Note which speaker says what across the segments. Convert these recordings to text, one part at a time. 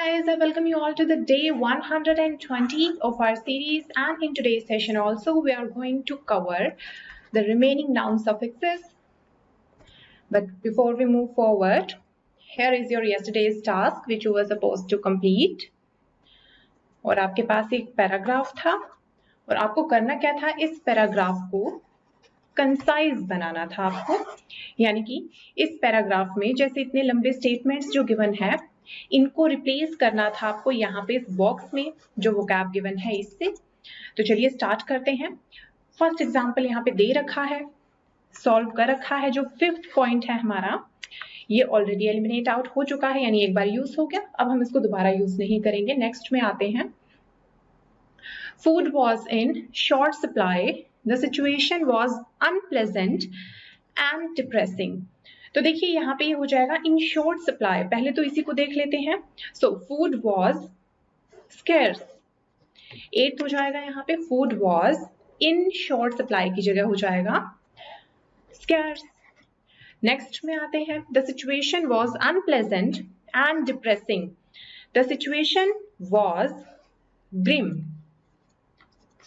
Speaker 1: guys, I welcome you all to the day 120 of our series, and in today's session also we are going to cover the remaining noun suffixes. But before we move forward, here is your yesterday's task which you were supposed to complete. और आपके पास एक paragraph था और आपको करना क्या था, इस पैराग्राफ को कंसाइज बनाना था आपको, यानी कि इस पैराग्राफ में जैसे इतने लंबे स्टेटमेंट्स जो गिवन है इनको रिप्लेस करना था आपको यहाँ पे इस बॉक्स में जो वोकैब गिवन है इससे। तो चलिए स्टार्ट करते हैं। फर्स्ट एग्जांपल यहाँ पे दे रखा है, सॉल्व कर रखा है। जो फिफ्थ पॉइंट है हमारा ये ऑलरेडी एलिमिनेट आउट हो चुका है, यानी एक बार यूज हो गया, अब हम इसको दोबारा यूज नहीं करेंगे। नेक्स्ट में आते हैं। Food was in short supply, the situation was unpleasant and depressing. तो देखिए यहाँ पे ये हो जाएगा इन शॉर्ट सप्लाई, पहले तो इसी को देख लेते हैं। सो फूड वॉज स्केर्स, एट हो जाएगा यहाँ पे food was in short supply की जगह हो जाएगा स्केर्स। नेक्स्ट में आते हैं। The situation was unpleasant and depressing, the situation was grim,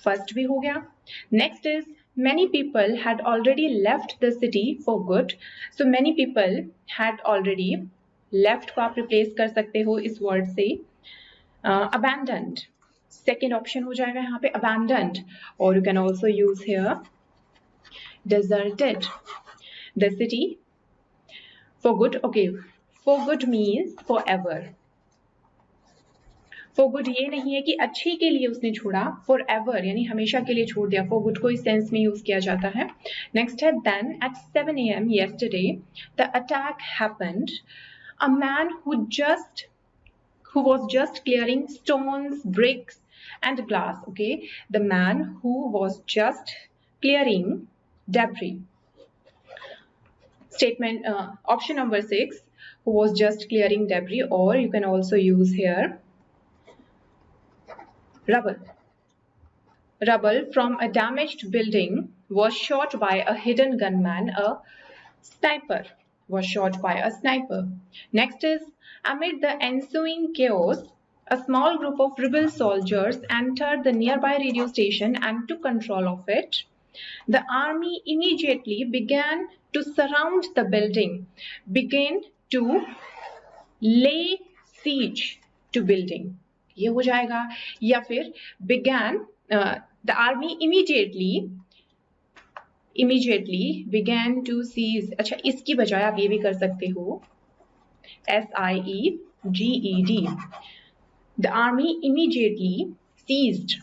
Speaker 1: first भी हो गया। Next is many people had already left the city for good, so many people had already left को आप रिप्लेस कर सकते हो इस वर्ड से abandoned, सेकेंड ऑप्शन हो जाएगा यहाँ पे abandoned, और you can also use here deserted the city for good. Okay, for good means forever. For good ये नहीं है कि अच्छे के लिए उसने छोड़ा, फॉर एवर यानी हमेशा के लिए छोड़ दिया। फॉर गुड को इस सेंस में यूज किया जाता है। नेक्स्ट है then eight 7 AM yesterday the attack happened, a man who was just clearing stones, bricks and glass. Okay, the man who was just clearing debris. Statement option number 6, who was just clearing debris, or you can also use here rubble from a damaged building was shot by a hidden gunman. A sniper was shot by a sniper. Next is amid the ensuing chaos, a small group of rebel soldiers entered the nearby radio station and took control of it. The army immediately began to surround the building, began to lay siege to building. ये हो जाएगा, या फिर began the army immediately began to seize। अच्छा, इसकी बजाय आप ये भी कर सकते हो SIEGED, the army immediately seized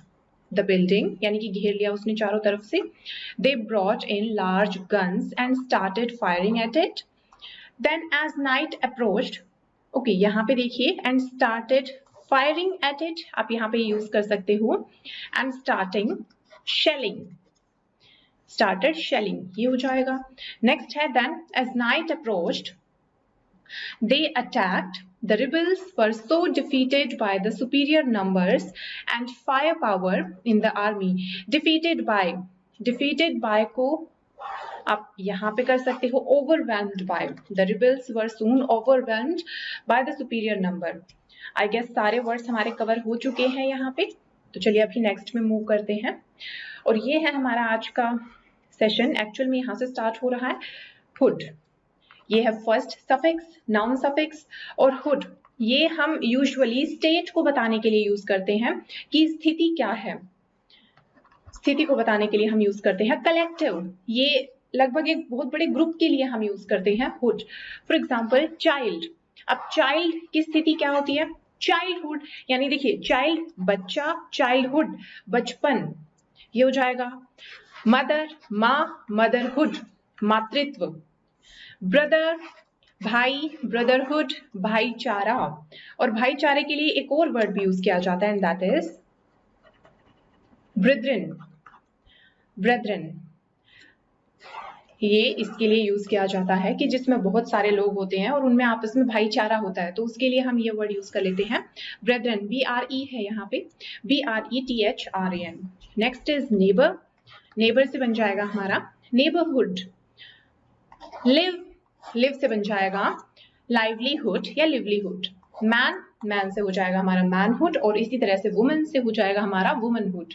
Speaker 1: the building, यानी कि घेर लिया उसने चारों तरफ से। They brought in large guns and started firing at it. Then as night approached, okay, यहाँ पे देखिए and started firing at it, आप यहाँ पे यूज कर सकते हो and started shelling, ये हो जाएगा। नेक्स्ट है then as night approached they attacked, the rebels were so defeated by the superior numbers and firepower in the army। defeated by को आप यहाँ पे कर सकते हो overwhelmed by, the rebels were soon overwhelmed by the superior number। I guess सारे words हमारे cover हो चुके हैं यहाँ पे। तो चलिए अभी नेक्स्ट में मूव करते हैं, और ये है हमारा आज का सेशन। एक्चुअल में यहाँ से स्टार्ट हो रहा है हुड, ये है फर्स्ट सफिक्स, नाउन सफिक्स। और हुड ये हम यूजुअली स्टेट को बताने के लिए यूज करते हैं कि स्थिति क्या है, स्थिति को बताने के लिए हम यूज करते हैं। कलेक्टिव ये लगभग एक बहुत बड़े ग्रुप के लिए हम यूज करते हैं हुड। फॉर एग्जाम्पल चाइल्ड, अब चाइल्ड की स्थिति क्या होती है, चाइल्डहुड, यानी देखिए चाइल्ड बच्चा, चाइल्डहुड बचपन, ये हो जाएगा। मदर माँ, मदरहुड मातृत्व। ब्रदर भाई, ब्रदरहुड भाईचारा। और भाईचारे के लिए एक और वर्ड भी यूज किया जाता है एंड दैट इज ब्रेदरन। ये इसके लिए यूज किया जाता है कि जिसमें बहुत सारे लोग होते हैं और उनमें आपस में भाईचारा होता है, तो उसके लिए हम ये वर्ड यूज कर लेते हैं ब्रेदरन। BRE है यहाँ पे, BRETHRAN। Next is neighbour, neighbour से बन जाएगा हमारा नेबरहुड। लिव से बन जाएगा लाइवलीहुड या लिवलीहुड। मैन, मैन से हो जाएगा हमारा मैनहुड, और इसी तरह से वुमन से हो जाएगा हमारा वुमनहुड।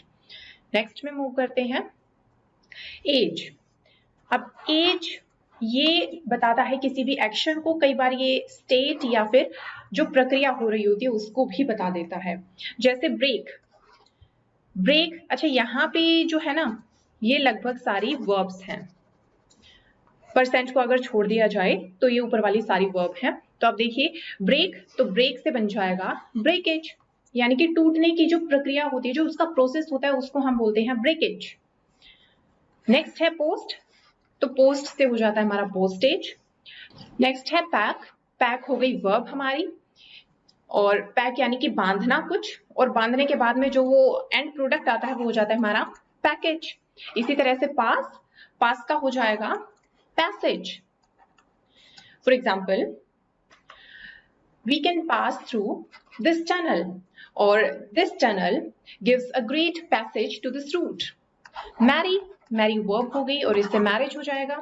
Speaker 1: नेक्स्ट में मूव करते हैं एज। अब एज ये बताता है किसी भी एक्शन को, कई बार ये स्टेट या फिर जो प्रक्रिया हो रही होती है उसको भी बता देता है। जैसे ब्रेक, ब्रेक, अच्छा यहाँ पे जो है ना ये लगभग सारी वर्ब्स हैं। परसेंट को अगर छोड़ दिया जाए तो ये ऊपर वाली सारी वर्ब हैं। तो आप देखिए ब्रेक, तो ब्रेक से बन जाएगा ब्रेकेज, यानी कि टूटने की जो प्रक्रिया होती है, जो उसका प्रोसेस होता है उसको हम बोलते हैं ब्रेकेज। नेक्स्ट है पोस्ट, तो पोस्ट से हो जाता है हमारा पोस्टेज। नेक्स्ट है पैक, पैक हो गई वर्ब हमारी, और पैक यानी कि बांधना कुछ, और बांधने के बाद में जो वो एंड प्रोडक्ट आता है वो हो जाता है हमारा पैकेज। इसी तरह से पास, पास का हो जाएगा passage. For example, we can pass through this tunnel, और this tunnel gives a great passage to this route. Marry, marry verb हो गई और इससे मैरिज हो जाएगा।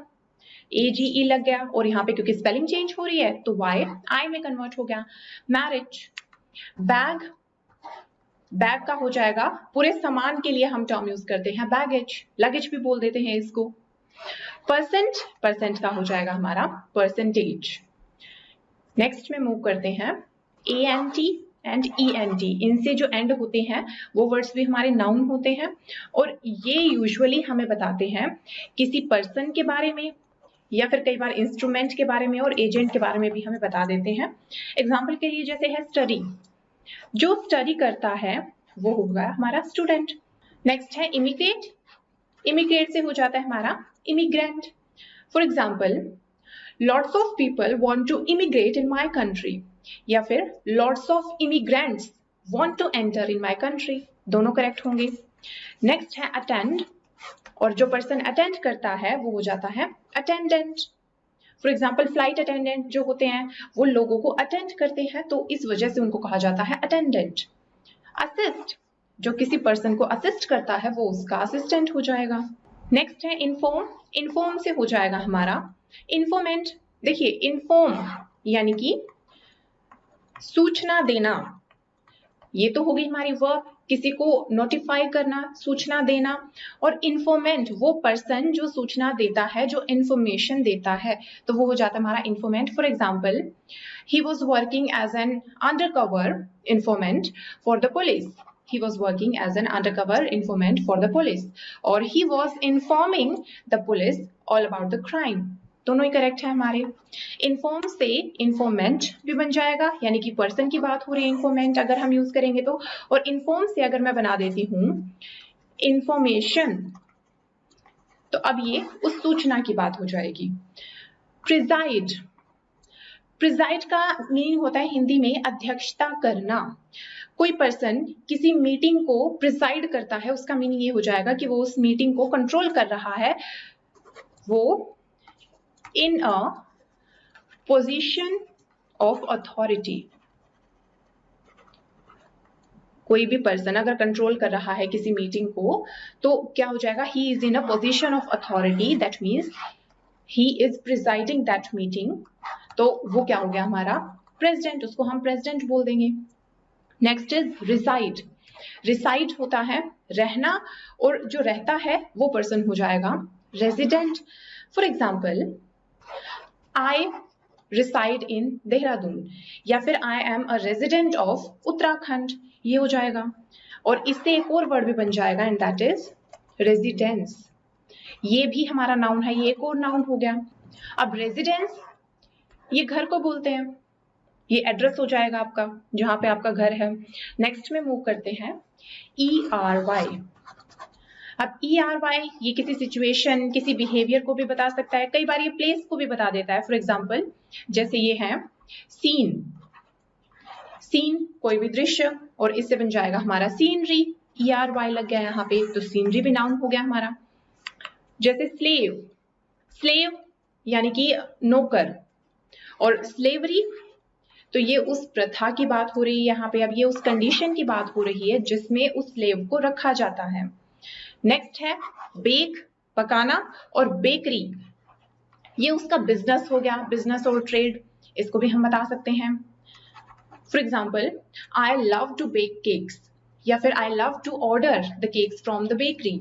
Speaker 1: AGE लग गया, और यहाँ पे क्योंकि स्पेलिंग चेंज हो रही है तो वाई आई में कन्वर्ट हो गया, मैरिज। बैग, बैग का हो जाएगा, पूरे सामान के लिए हम टर्म यूज करते हैं बैगेज, लगेज भी बोल देते हैं इसको। परसेंट, परसेंट का हो जाएगा हमारा परसेंटेज। नेक्स्ट में मूव करते हैं ANT एंड ENT, इनसे जो एंड होते हैं वो वर्ड्स भी हमारे नाउन होते हैं, और ये यूजुअली हमें बताते हैं किसी पर्सन के बारे में या फिर कई बार इंस्ट्रूमेंट के बारे में और एजेंट के बारे में भी हमें बता देते हैं। एग्जाम्पल के लिए जैसे है स्टडी, जो स्टडी करता है वो होगा हमारा स्टूडेंट। नेक्स्ट है इमिग्रेट, इमिग्रेट से हो जाता है हमारा immigrant. For example, lots of people want to immigrate in my country, या फिर lots of immigrants want to enter in my country, दोनों करेक्ट होंगे। नेक्स्ट है अटेंड, और जो पर्सन अटेंड करता है वो हो जाता है attendant. For example, flight attendant जो होते हैं वो लोगों को अटेंड करते हैं, तो इस वजह से उनको कहा जाता है अटेंडेंट। असिस्ट, जो किसी पर्सन को असिस्ट करता है वो उसका असिस्टेंट हो जाएगा। नेक्स्ट है इन्फॉर्म, इन्फॉर्म से हो जाएगा हमारा इन्फॉर्मेंट। देखिए इन्फॉर्म यानी कि सूचना देना, ये तो हो गई हमारी वर्ब, किसी को नोटिफाई करना, सूचना देना। और इन्फॉर्मेंट वो पर्सन जो सूचना देता है, जो इंफॉर्मेशन देता है, तो वो हो जाता है हमारा informant. For example, he was working as an undercover informant for the police, he was working as an undercover informant for the police, or he was informing the police all about the crime, दोनों ही correct है हमारे। Inform से informant भी बन जाएगा, यानी कि person की बात हो रही है इन्फॉर्मेंट अगर हम यूज करेंगे तो, और इन्फॉर्म से अगर मैं बना देती हूँ इंफॉर्मेशन, तो अब ये उस सूचना की बात हो जाएगी। प्रिजाइड, प्रिजाइड का मीनिंग होता है हिंदी में अध्यक्षता करना। कोई पर्सन किसी मीटिंग को प्रिसाइड करता है, उसका मीनिंग ये हो जाएगा कि वो उस मीटिंग को कंट्रोल कर रहा है, वो इन अ पोजीशन ऑफ अथॉरिटी। कोई भी पर्सन अगर कंट्रोल कर रहा है किसी मीटिंग को तो क्या हो जाएगा, he is in a position of authority, that means he is presiding that meeting, तो वो क्या हो गया हमारा प्रेसिडेंट, उसको हम प्रेसिडेंट बोल देंगे। नेक्स्ट इज रिसाइड, रिसाइड होता है रहना, और जो रहता है वो पर्सन हो जाएगा resident. For example, I reside in Dehradun, या फिर I am a resident of Uttarakhand, ये हो जाएगा। और इससे एक और वर्ड भी बन जाएगा एंड दैट इज रेजिडेंस, ये भी हमारा नाउन है, ये एक और नाउन हो गया। अब रेजिडेंस ये घर को बोलते हैं, ये एड्रेस हो जाएगा आपका जहां पे आपका घर है। नेक्स्ट में मूव करते हैं ERY। अब ERY ये किसी सिचुएशन, किसी बिहेवियर को भी बता सकता है, कई बार ये प्लेस को भी बता देता है। फॉर एग्जाम्पल, जैसे ये है सीन, सीन कोई भी दृश्य, और इससे बन जाएगा हमारा सीनरी, ERY लग गया यहाँ पे, तो सीनरी भी नाउन हो गया हमारा। जैसे स्लेव, स्लेव यानी कि नौकर, और स्लेवरी तो ये उस प्रथा की बात हो रही है यहाँ पे, अब ये उस कंडीशन की बात हो रही है जिसमें उस स्लेव को रखा जाता है। नेक्स्ट है बेक, पकाना, और बेकरी ये उसका बिजनेस हो गया, बिजनेस और ट्रेड, इसको भी हम बता सकते हैं। For example, I love to bake cakes, या फिर I love to order the cakes from the bakery.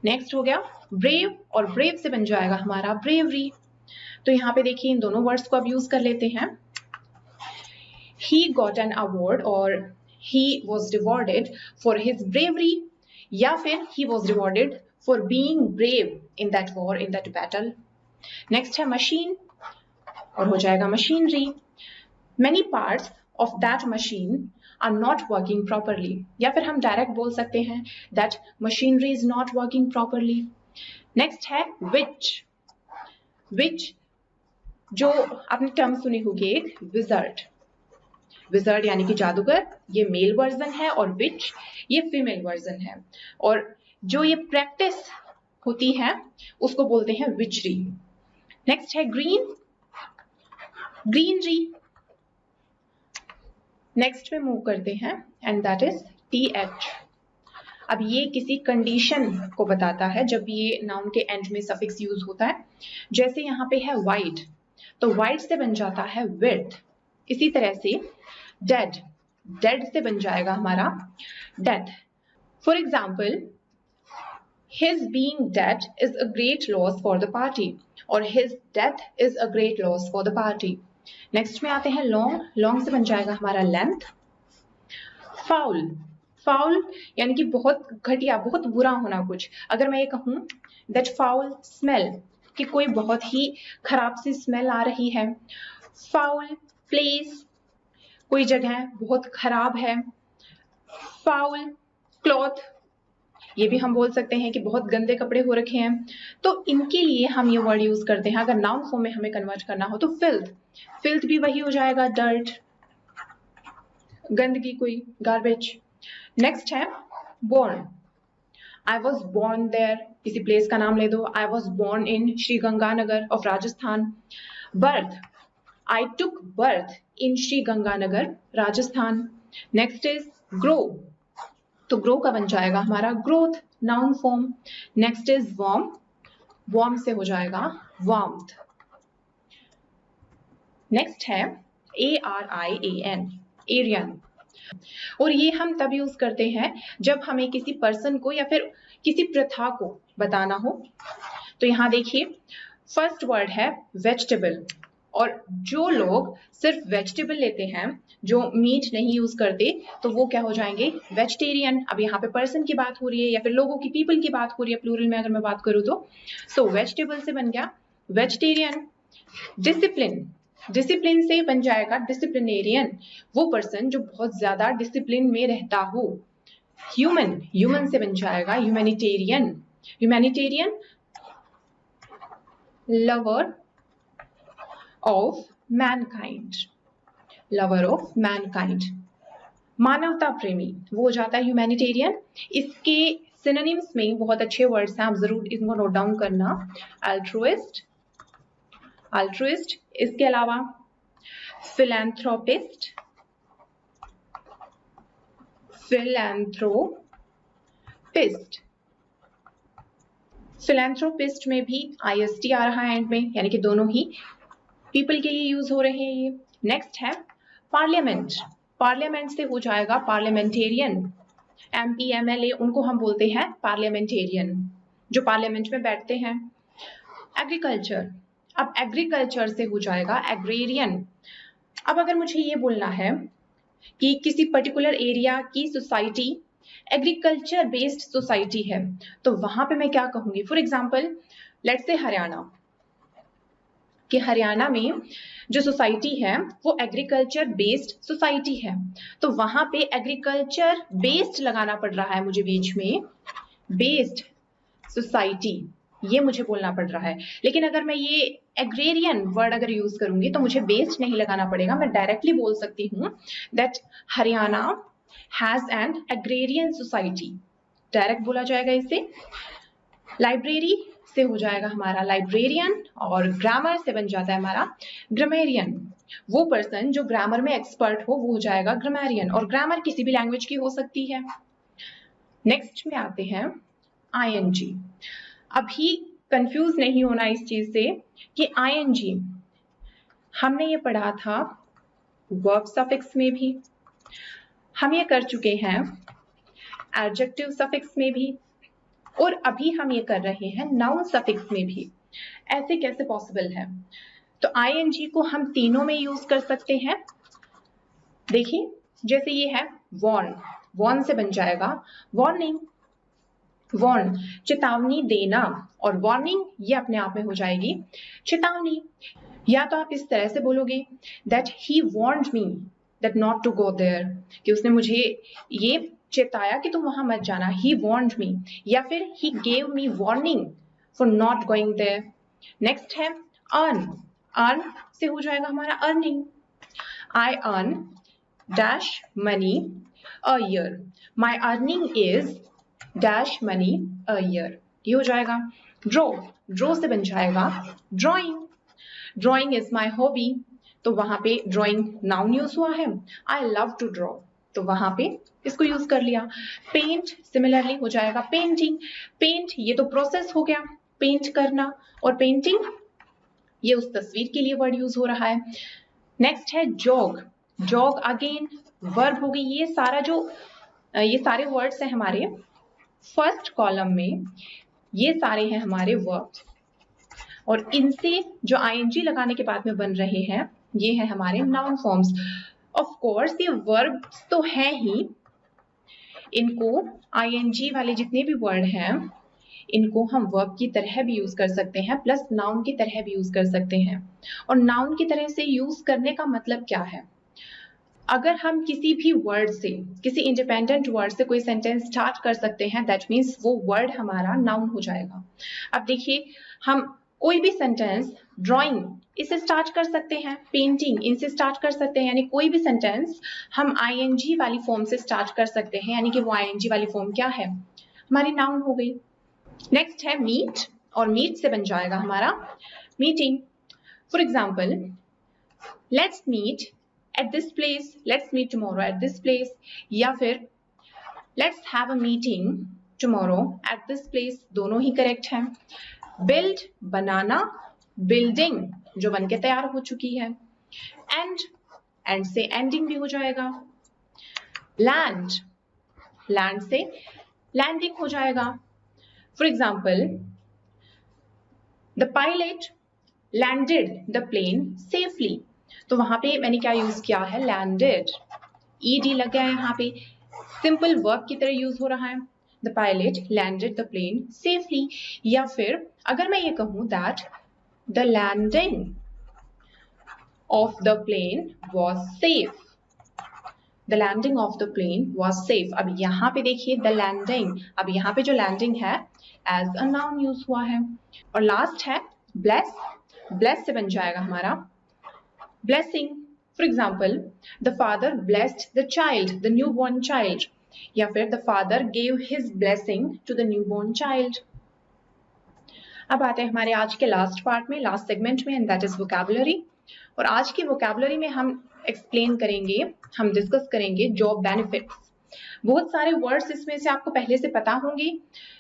Speaker 1: Next हो गया ब्रेव, और ब्रेव से बन जाएगा हमारा ब्रेवरी। तो यहाँ पे देखिए इन दोनों वर्ड्स को अब यूज कर लेते हैं। He got an award or he was rewarded for his bravery, या फिर he was rewarded for being brave in that war, in that battle. Next है machine, और हो जाएगा machinery. Many parts of that machine are not working properly, या फिर हम direct बोल सकते हैं that machinery is not working properly. Next है witch. witch जो आपने टर्म सुनी होगी एक विजर्ड। विजर्ड यानी कि जादूगर, ये मेल वर्जन है, और विच ये फीमेल वर्जन है। और जो ये प्रैक्टिस होती है उसको बोलते हैं विचरी। नेक्स्ट है ग्रीन, ग्रीनरी। नेक्स्ट में मूव करते हैं एंड दैट इज टीएच। अब ये किसी कंडीशन को बताता है जब ये नाउन के एंड में सफिक्स यूज होता है। जैसे यहाँ पे है वाइड, तो वाइड से बन जाता है विड्थ। इसी तरह से डेड, डेड से बन जाएगा हमारा death. For example, his being dead is a great loss for the party, और his death is a great loss for the party. Next में आते हैं लॉन्ग, लॉन्ग से बन जाएगा हमारा लेंथ। फाउल, फाउल यानी कि बहुत घटिया, बहुत बुरा होना कुछ। अगर मैं ये कहूं दैट फाउल स्मेल, कि कोई बहुत ही खराब सी स्मेल आ रही है। फाउल प्लेस, कोई जगह बहुत खराब है। फाउल क्लॉथ, ये भी हम बोल सकते हैं कि बहुत गंदे कपड़े हो रखे हैं। तो इनके लिए हम ये वर्ड यूज करते हैं। अगर नाउन फॉर्म में हमें कन्वर्ट करना हो तो फिल्थ, फिल्थ भी वही हो जाएगा डर्ट, गंदगी, कोई गार्बेज। नेक्स्ट है born. I was born there, किसी प्लेस का नाम ले दो। I was born in Shri Ganganagar of Rajasthan. Birth, I took birth in Shri Ganganagar Rajasthan. Next is grow, तो ग्रो का बन जाएगा हमारा growth, noun form. Next is warm, warm से हो जाएगा वार्मथ। नेक्स्ट है ARIAN, एरियन। और ये हम तब यूज करते हैं जब हमें किसी पर्सन को या फिर किसी प्रथा को बताना हो। तो यहाँ देखिए फर्स्ट वर्ड है वेजिटेबल, और जो लोग सिर्फ वेजिटेबल लेते हैं, जो मीट नहीं यूज करते, तो वो क्या हो जाएंगे वेजिटेरियन। अब यहाँ पे पर्सन की बात हो रही है या फिर लोगों की, पीपल की बात हो रही है प्लूरल में अगर मैं बात करूँ तो। सो वेजिटेबल से बन गया वेजिटेरियन। डिसिप्लिन, डिसिप्लिन से बन जाएगा डिसिप्लिनेरियन, वो पर्सन जो बहुत ज्यादा डिसिप्लिन में रहता हो। ह्यूमन, ह्यूमन से बन जाएगा humanitarian, humanitarian lover of Mankind, lover of Mankind, मानवता प्रेमी, वो हो जाता है ह्यूमैनिटेरियन। इसके सिनोनिम्स में बहुत अच्छे वर्ड्स हैं, आप जरूर इनको नोट डाउन करना। अल्ट्रुइस्ट, अल्ट्रुइस्ट, इसके अलावा फिलैंथ्रोपिस्ट, फिलैंथ्रोपिस्ट, फिलैंथ्रोपिस्ट में भी IST आ रहा है एंड में, यानी कि दोनों ही पीपल के लिए यूज हो रहे हैं ये। नेक्स्ट है पार्लियामेंट, पार्लियामेंट से हो जाएगा पार्लियामेंटेरियन। MP MLA उनको हम बोलते हैं पार्लियामेंटेरियन, जो पार्लियामेंट में बैठते हैं। एग्रीकल्चर, अब एग्रीकल्चर से हो जाएगा एग्रेरियन। अब अगर मुझे ये बोलना है कि किसी पर्टिकुलर एरिया की सोसाइटी एग्रीकल्चर बेस्ड सोसाइटी है, तो वहां पे मैं क्या कहूंगी। For example let's say Haryana, कि हरियाणा में जो सोसाइटी है वो एग्रीकल्चर बेस्ड सोसाइटी है, तो वहां पे एग्रीकल्चर बेस्ड लगाना पड़ रहा है मुझे बीच में, बेस्ड सोसाइटी, ये मुझे बोलना पड़ रहा है। लेकिन अगर मैं ये एग्रेरियन वर्ड अगर यूज करूंगी तो मुझे बेस्ड नहीं लगाना पड़ेगा, मैं डायरेक्टली बोल सकती हूँ that Haryana has an agrarian society, direct बोला जाएगा इसे। लाइब्रेरी से हो जाएगा हमारा लाइब्रेरियन, और ग्रामर से बन जाता है हमारा ग्रामेरियन, वो पर्सन जो ग्रामर में एक्सपर्ट हो वो हो जाएगा ग्रामेरियन, और ग्रामर किसी भी लैंग्वेज की हो सकती है। नेक्स्ट में आते हैं ING। अभी कंफ्यूज नहीं होना इस चीज से कि ING हमने ये पढ़ा था वर्ब सफिक्स में भी, हम ये कर चुके हैं एडजेक्टिव सफिक्स में भी, और अभी हम ये कर रहे हैं नाउन सफिक्स में भी। ऐसे कैसे पॉसिबल है? तो आईएनजी को हम तीनों में यूज कर सकते हैं। देखिए जैसे ये है वॉर्न, वॉर्न से बन जाएगा वार्निंग, वॉर्न चेतावनी देना, और वार्निंग ये अपने आप में हो जाएगी चेतावनी। या तो आप इस तरह से बोलोगे that he warned me that not to go there, कि उसने मुझे ये चेताया कि तुम वहां मत जाना, ही वार्न्ड मी, या फिर he gave me warning for not going there. Next है अर्न, अर्न से हो जाएगा हमारा earning, I earn dash money a year, my earning is dash money a year, ये हो जाएगा। ड्रॉ, ड्रॉ से बन जाएगा drawing, drawing is my hobby, तो वहां पे ड्राइंग नाउन यूज हुआ है, आई लव टू ड्रॉ, तो वहां पे इसको यूज कर लिया। पेंट सिमिलरली हो जाएगा पेंटिंग, पेंट ये तो प्रोसेस हो गया पेंट करना, और पेंटिंग ये उस तस्वीर के लिए वर्ड यूज हो रहा है। नेक्स्ट है जॉग, जॉग अगेन वर्ब हो गई। ये सारे वर्ड्स हैं हमारे फर्स्ट कॉलम में, ये सारे हैं हमारे वर्ब्स, और इनसे जो आईएनजी लगाने के बाद में बन रहे हैं ये है हमारे नाउन फॉर्म्स। ऑफ कोर्स ये वर्ब्स तो हैं ही, इनको आईएनजी वाले जितने भी वर्ड हैं इनको हम वर्ब की तरह भी यूज कर सकते हैं, प्लस नाउन की तरह भी यूज कर सकते हैं। और नाउन की तरह से यूज करने का मतलब क्या है? अगर हम किसी भी वर्ड से, किसी इंडिपेंडेंट वर्ड से कोई सेंटेंस स्टार्ट कर सकते हैं, दैट मीन्स वो वर्ड हमारा नाउन हो जाएगा। अब देखिए हम कोई भी सेंटेंस, ड्राइंग इसे स्टार्ट कर सकते हैं, पेंटिंग इनसे स्टार्ट कर सकते हैं, यानी कोई भी सेंटेंस हम आईएनजी वाली फॉर्म से स्टार्ट कर सकते हैं, यानी कि वो आईएनजी वाली फॉर्म क्या है? हमारी नाउन हो गई। नेक्स्ट है मीट, और मीट से बन जाएगा हमारा meeting. For example let's meet at this place, let's meet tomorrow at this place, या फिर let's have a meeting tomorrow at this place, दोनों ही करेक्ट हैं। build बनाना, building जो बन के तैयार हो चुकी है, end, end से ending भी हो जाएगा। land, land से landing हो जाएगा। for example the pilot landed the plane safely, तो वहां पे मैंने क्या यूज किया है? लैंडेड, ईडी लग गया है यहाँ पे, सिंपल वर्ब की तरह यूज हो रहा है। The pilot landed the plane safely, या फिर अगर मैं ये कहूं that the landing of the plane was safe, the landing of the plane was safe. अब यहाँ पे देखिए द लैंडिंग, अब यहाँ पे जो लैंडिंग है एज अ नाउन यूज हुआ है। और लास्ट है ब्लेस, ब्लेस से बन जाएगा हमारा blessing. For example, the father blessed the child, the newborn child, या फिर the father gave his blessing to the newborn child. अब आते हैं हमारे आज के लास्ट पार्ट में, लास्ट सेगमेंट में, एंड दैट इज वोकैबुलरी। और आज की वोकैबुलरी में हम एक्सप्लेन करेंगे, हम डिस्कस करेंगे जॉब बेनिफिट्स। बहुत सारे वर्ड्स इसमें से आपको पहले से पता होंगे,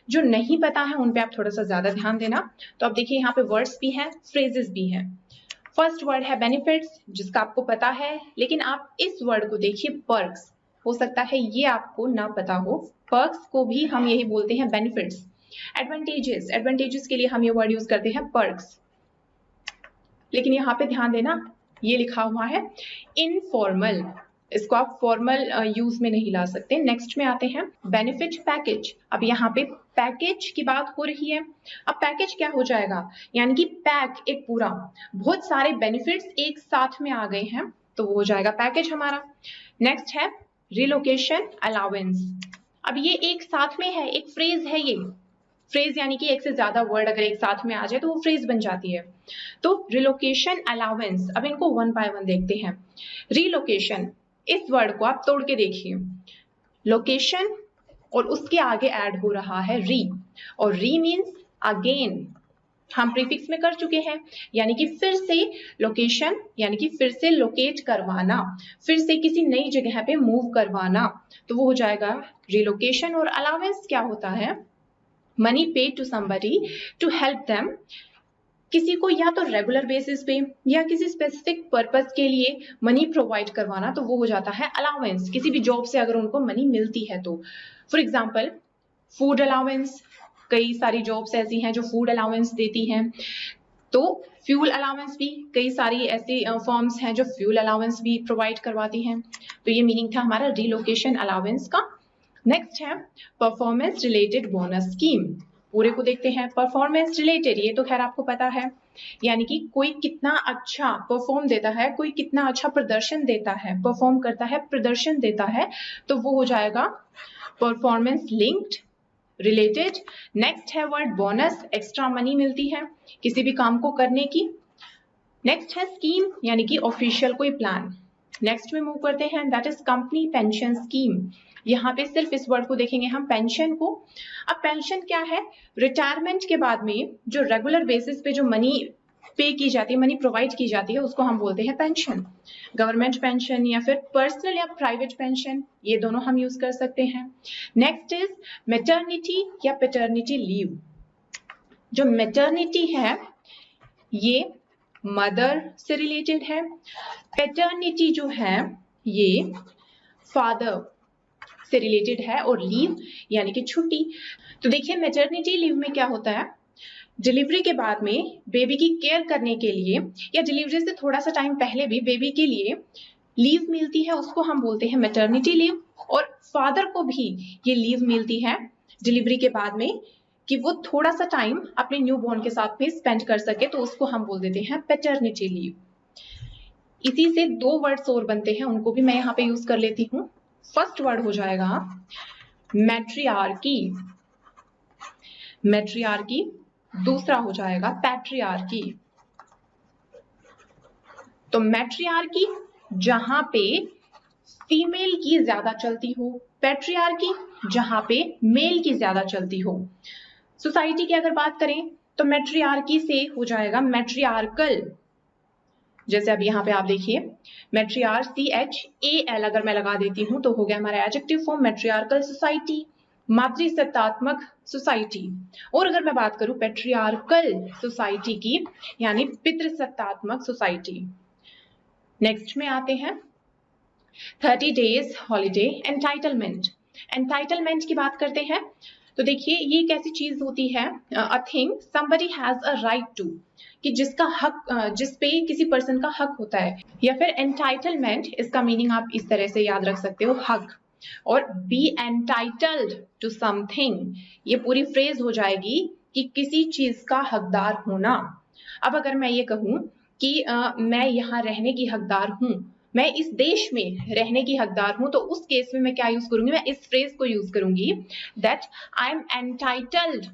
Speaker 1: जो नहीं पता है उन पे आप थोड़ा सा ज्यादा ध्यान देना। तो अब देखिए यहाँ पे वर्ड्स भी हैं, फ्रेजेस भी हैं। फर्स्ट वर्ड है बेनिफिट्स, जिसका आपको पता है, लेकिन आप इस वर्ड को देखिए पर्क्स, हो सकता है ये आपको ना पता हो, पर्क्स को भी हम यही बोलते हैं बेनिफिट्स। एडवांटेजेस, एडवांटेजेस के लिए हम ये वर्ड यूज करते हैं पर्क्स, लेकिन यहाँ पे ध्यान देना ये लिखा हुआ है इनफॉर्मल, इसको आप फॉर्मल यूज में नहीं ला सकते। नेक्स्ट में आते हैं बेनिफिट पैकेज। अब यहाँ पे पैकेज की बात हो रही है। अब पैकेज क्या हो जाएगा? यानी कि पैक, एक पूरा, बहुत सारे बेनिफिट्स एक साथ में आ गए हैं, तो वो हो जाएगा पैकेज हमारा। नेक्स्ट है रिलोकेशन अलाउंस। अब ये एक साथ में है, एक फ्रेज है ये, फ्रेज यानी कि एक से ज्यादा वर्ड अगर एक साथ में आ जाए तो वो फ्रेज बन जाती है। तो रिलोकेशन अलाउंस, अब इनको वन बाय वन देखते हैं। रिलोकेशन, इस वर्ड को आप तोड़ के देखिए, लोकेशन और उसके आगे ऐड हो रहा है री, और री मीन्स अगेन, हम प्रीफिक्स में कर चुके हैं, यानी कि फिर से लोकेशन, यानी कि फिर से लोकेट करवाना, फिर से किसी नई जगह पे मूव करवाना, तो वो हो जाएगा रिलोकेशन। और अलाउंस क्या होता है? Money paid to somebody to help them किसी को या तो रेगुलर बेसिस पे या किसी स्पेसिफिक पर्पस के लिए मनी प्रोवाइड करवाना, तो वो हो जाता है अलाउंस। किसी भी जॉब से अगर उनको मनी मिलती है तो, फॉर एग्जाम्पल फूड अलाउंस, कई सारी जॉब्स ऐसी हैं जो फूड अलाउंस देती हैं। तो फ्यूल अलाउंस भी, कई सारी ऐसी फॉर्म्स हैं जो फ्यूल अलाउंस भी प्रोवाइड करवाती हैं। तो ये मीनिंग था हमारा रिलोकेशन अलाउंस का। नेक्स्ट है परफॉर्मेंस रिलेटेड बोनस स्कीम। पूरे को देखते हैं। परफॉर्मेंस रिलेटेड, ये तो खैर आपको पता है, यानी कि कोई कितना अच्छा परफॉर्म देता है, कोई कितना अच्छा प्रदर्शन देता है, परफॉर्म करता है, प्रदर्शन देता है, तो वो हो जाएगा परफॉर्मेंस लिंक्ड रिलेटेड। नेक्स्ट है वर्ड बोनस, एक्स्ट्रा मनी मिलती है किसी भी काम को करने की। नेक्स्ट है स्कीम, यानी कि ऑफिशियल कोई प्लान। नेक्स्ट में मूव करते हैं, that is company pension scheme. यहाँ पे सिर्फ इस वर्ड को देखेंगे हम, पेंशन को। अब पेंशन क्या है? रिटायरमेंट के बाद में जो रेगुलर बेसिस पे जो मनी पे की जाती है, मनी प्रोवाइड की जाती है, उसको हम बोलते हैं पेंशन। गवर्नमेंट पेंशन या फिर पर्सनल या प्राइवेट पेंशन, ये दोनों हम यूज कर सकते हैं। नेक्स्ट इज मैटरनिटी या पैटर्निटी लीव। जो मैटरनिटी है ये मदर से रिलेटेड है, पैटर्निटी जो है ये फादर से रिलेटेड है, और लीव यानी कि छुट्टी। तो देखिए मैटरनिटी लीव में क्या होता है, डिलीवरी के बाद में बेबी की केयर करने के लिए या डिलीवरी से थोड़ा सा टाइम पहले भी बेबी के लिए लीव मिलती है, उसको हम बोलते हैं मैटरनिटी लीव। और फादर को भी ये लीव मिलती है डिलीवरी के बाद में कि वो थोड़ा सा टाइम अपने न्यू बॉर्न के साथ में स्पेंड कर सके, तो उसको हम बोल देते हैं पैटर्निटी लीव। इसी से दो वर्ड्स और बनते हैं, उनको भी मैं यहाँ पे यूज कर लेती हूँ। फर्स्ट वर्ड हो जाएगा मैट्रियार्की, मैट्रियार्की। दूसरा हो जाएगा पैट्रियार्की। तो मैट्रियार्की जहां पे फीमेल की ज्यादा चलती हो, पैट्रियार्की जहां पे मेल की ज्यादा चलती हो। सोसाइटी की अगर बात करें तो मैट्रियार्की से हो जाएगा मैट्रियार्कल। जैसे अब यहाँ पे आप देखिए मैट्रियार CHAL अगर मैं लगा देती हूं तो हो गया हमारा एडजेक्टिव फॉर्म मैट्रियार्कल सोसाइटी, मातृसत्तात्मक सोसाइटी। और अगर मैं बात करूं पैट्रियार्कल सोसाइटी की, यानी पितृसत्तात्मक सोसाइटी। नेक्स्ट में आते हैं 30 डेज हॉलीडे एंटाइटलमेंट। एंटाइटलमेंट की बात करते हैं तो देखिए ये एक ऐसी चीज होती है, a thing somebody has a right to, कि जिसका हक, जिस पे किसी पर्सन का हक होता है। या फिर एंटाइटलमेंट, इसका मीनिंग आप इस तरह से याद रख सकते हो, हक। और बी एंटाइटल्ड टू समथिंग, ये पूरी फ्रेज हो जाएगी कि किसी चीज का हकदार होना। अब अगर मैं ये कहूं कि मैं यहाँ रहने की हकदार हूं, मैं इस देश में रहने की हकदार हूं, तो उस केस में मैं क्या यूज करूंगी, मैं इस फ्रेज को यूज करूंगी, that I am entitled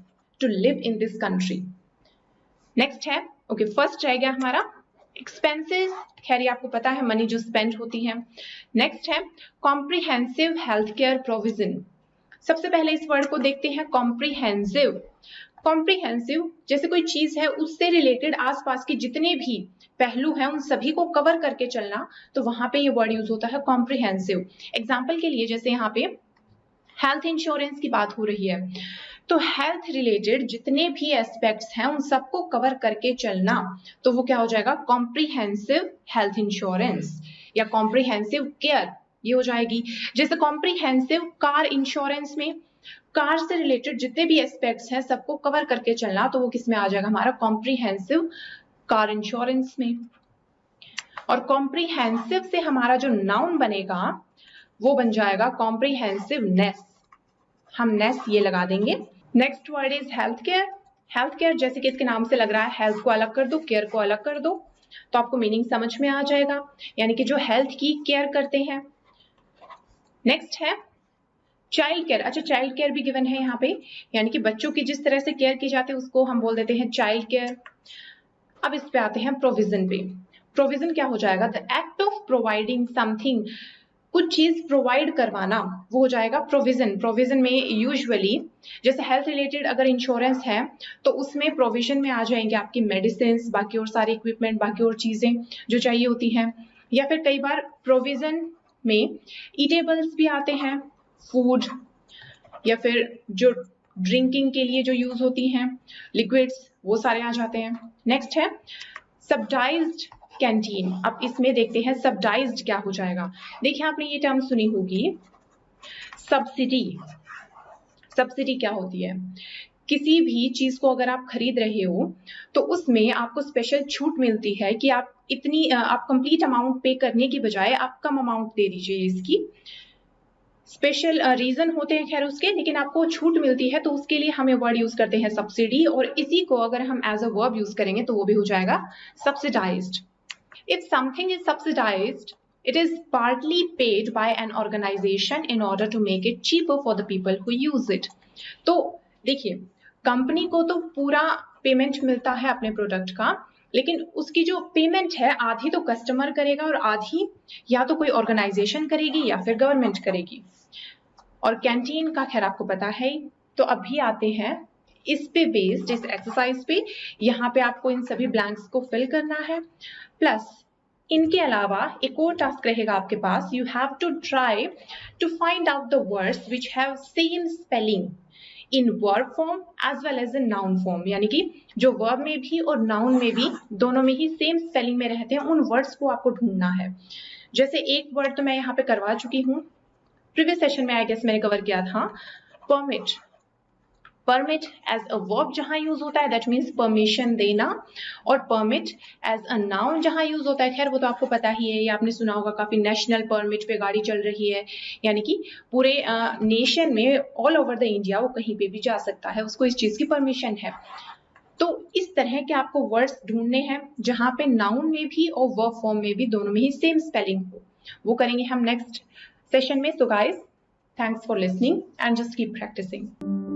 Speaker 1: to live in this country. Next है, ओके फर्स्ट रह गया हमारा एक्सपेंसेस, खैर ये आपको पता है मनी जो स्पेंड होती है। नेक्स्ट है कॉम्प्रिहेंसिव हेल्थ केयर प्रोविजन। सबसे पहले इस वर्ड को देखते हैं कॉम्प्रिहेंसिव। कॉम्प्रिहेंसिव जैसे कोई चीज है उससे रिलेटेड आसपास के जितने भी पहलू हैं उन सभी को कवर करके चलना, तो वहां पे ये वर्ड यूज होता है कॉम्प्रिहेंसिव। एग्जाम्पल के लिए जैसे यहाँ पे हेल्थ इंश्योरेंस की बात हो रही है, तो हेल्थ रिलेटेड जितने भी एस्पेक्ट्स हैं उन सबको कवर करके चलना, तो वो क्या हो जाएगा कॉम्प्रिहेंसिव हेल्थ इंश्योरेंस या कॉम्प्रिहेंसिव केयर, ये हो जाएगी। जैसे कॉम्प्रिहेंसिव कार इंश्योरेंस में कार से रिलेटेड जितने भी एस्पेक्ट्स हैं सबको कवर करके चलना, तो वो किस में आ जाएगा हमारा कॉम्प्रिहेंसिव कार इंश्योरेंस में। और कॉम्प्रिहेंसिव से हमारा जो नाउन बनेगा वो बन जाएगा कॉम्प्रिहेंसिवनेस, हम नेस ये लगा देंगे। Next word is health care. Health care जैसे कि इसके नाम से लग रहा है, हेल्थ को अलग कर दो, केयर को अलग कर दो, तो आपको मीनिंग समझ में आ जाएगा, यानी कि जो हेल्थ की केयर करते हैं। नेक्स्ट है चाइल्ड केयर। अच्छा चाइल्ड केयर भी गिवन है यहाँ पे, यानी कि बच्चों की जिस तरह से केयर की जाती है उसको हम बोल देते हैं चाइल्ड केयर। अब इस पे आते हैं प्रोविजन पे। प्रोविजन क्या हो जाएगा, the act of providing something, कुछ चीज प्रोवाइड करवाना, वो हो जाएगा प्रोविजन। प्रोविजन में यूजुअली जैसे हेल्थ रिलेटेड अगर इंश्योरेंस है तो उसमें प्रोविजन में आ जाएंगे आपकी मेडिसिन, बाकी और सारे इक्विपमेंट, बाकी और चीजें जो चाहिए होती हैं। या फिर कई बार प्रोविजन में ईटेबल्स भी आते हैं, फूड, या फिर जो ड्रिंकिंग के लिए जो यूज होती हैं, लिक्विड्स, वो सारे आ जाते हैं। नेक्स्ट है सब्सिडाइज्ड कैंटीन। अब इसमें देखते हैं सब्सिडाइज्ड क्या हो जाएगा। देखिए आपने ये टर्म सुनी होगी, सब्सिडी। सब्सिडी क्या होती है? किसी भी चीज को अगर आप खरीद रहे हो तो उसमें आपको स्पेशल छूट मिलती है कि आप आप कंप्लीट अमाउंट पे करने की बजाय आप कम अमाउंट दे दीजिए। इसकी स्पेशल रीजन होते हैं खैर उसके, लेकिन आपको छूट मिलती है तो उसके लिए हम ये वर्ड यूज करते हैं सब्सिडी, और इसी को अगर हम एज अ वर्ब यूज करेंगे तो वो भी हो जाएगा subsidised. If something is subsidised, it is partly paid by an organization in order to make it cheaper for the people who use it. तो देखिए कंपनी को तो पूरा पेमेंट मिलता है अपने प्रोडक्ट का, लेकिन उसकी जो पेमेंट है आधी तो कस्टमर करेगा और आधी या तो कोई ऑर्गेनाइजेशन करेगी या फिर गवर्नमेंट करेगी। और कैंटीन का खैर आपको पता है। तो अभी आते हैं इस पे बेस्ड, इस एक्सरसाइज पे। यहाँ पे आपको इन सभी ब्लैंक्स को फिल करना है, प्लस इनके अलावा एक और टास्क रहेगा आपके पास। You have to try to find out the words which have same spelling in verb form as well as in noun form, यानी कि जो वर्ब में भी और नाउन में भी दोनों में ही सेम स्पेलिंग में रहते हैं, उन वर्ड्स को आपको ढूंढना है। जैसे एक वर्ड तो मैं यहाँ पे करवा चुकी हूँ, प्रीवियस सेशन में आई गेस मैंने कवर किया था, permit. Permit as a verb जहां यूज होता है दैट मीन्स परमिशन देना, और परमिट एज अ नाउन जहां यूज होता है, खैर वो तो आपको पता ही है, ये आपने सुना होगा काफी, नेशनल परमिट पे गाड़ी चल रही है, यानी कि पूरे नेशन में ऑल ओवर द इंडिया वो कहीं पे भी जा सकता है, उसको इस चीज की परमिशन है। तो इस तरह के आपको वर्ड्स ढूंढने हैं जहां पे नाउन में भी और वर्ब फॉर्म में भी दोनों में ही सेम स्पेलिंग हो। वो करेंगे हम नेक्स्ट सेशन में। So guys, thanks for listening and just keep practising.